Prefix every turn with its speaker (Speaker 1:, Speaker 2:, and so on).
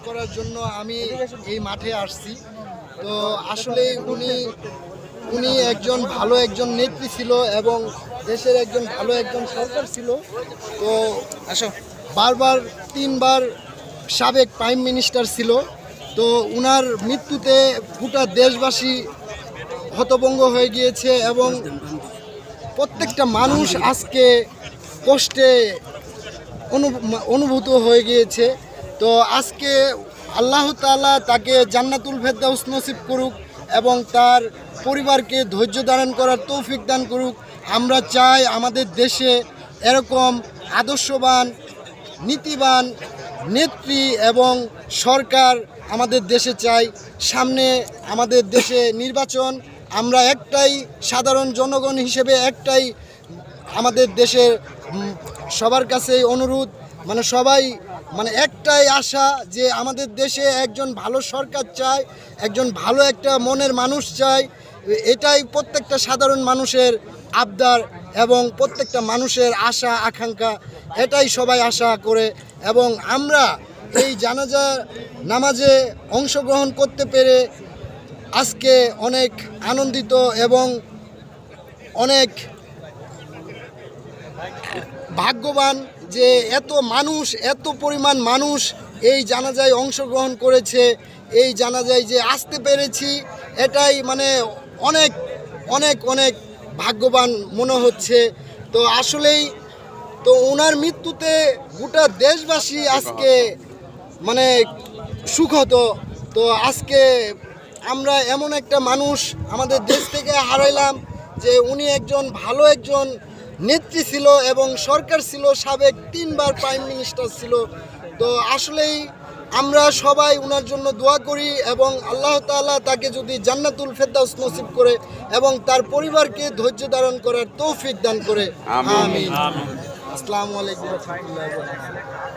Speaker 1: করার জন্য আমি এই মাঠে আসছি। তো আসলে উনি একজন ভালো একজন নেত্রী ছিল এবং দেশের একজন ভালো একজন সরকার ছিল। তো বারবার 3বার সাবেক প্রাইম মিনিস্টার ছিল। তো উনার মৃত্যুতে গোটা দেশবাসী হতভম্ব হয়ে গিয়েছে এবং প্রত্যেকটা মানুষ আজকে কষ্টে অনুভূত হয়ে গিয়েছে। তো আজকে আল্লাহ তাআলা তাকে জান্নাতুল ফেরদাউস নসিব করুক এবং তার পরিবারকে ধৈর্য ধারণ করার তৌফিক দান করুক। আমরা চাই আমাদের দেশে এরকম আদর্শবান নীতিবান নেত্রী এবং সরকার আমাদের দেশে চাই। সামনে আমাদের দেশে নির্বাচন, আমরা একটাই সাধারণ জনগণ হিসেবে একটাই আমাদের দেশের সবার কাছে অনুরোধ, সবাই একটাই আশা যে আমাদের দেশে একজন ভালো সরকার চাই, একজন ভালো একটা মনের মানুষ চাই। এটাই প্রত্যেকটা সাধারণ মানুষের আবদার এবং প্রত্যেকটা মানুষের আশা আকাঙ্ক্ষা, এটাই সবাই আশা করে। এবং আমরা এই জানাজা নামাজে অংশগ্রহণ করতে পেরে আজকে অনেক আনন্দিত এবং অনেক ভাগ্যবান যে এত পরিমাণ মানুষ এই জানাজায় অংশগ্রহণ করেছে, এই জানাজায় যে আসতে পেরেছি, এটাই অনেক অনেক অনেক ভাগ্যবান মনে হচ্ছে। তো আসলেই তো ওনার মৃত্যুতে গোটা দেশবাসী আজকে সুখত। তো আজকে আমরা এমন একটা মানুষ আমাদের দেশ থেকে হারাইলাম যে উনি একজন ভালো একজন নেত্রী ছিল এবং সরকার ছিল, সাবেক 3বার প্রাইম মিনিস্টার ছিল। তো আসলেই আমরা সবাই ওনার জন্য দোয়া করি এবং আল্লাহ তাআলা তাকে যদি জান্নাতুল ফেরদাউস নসিব করে এবং তার পরিবারকে ধৈর্য ধারণ করার তৌফিক দান করে। আমিন। আসসালামু আলাইকুম ওয়া রাহমাতুল্লাহি ওয়া বারাকাতুহু।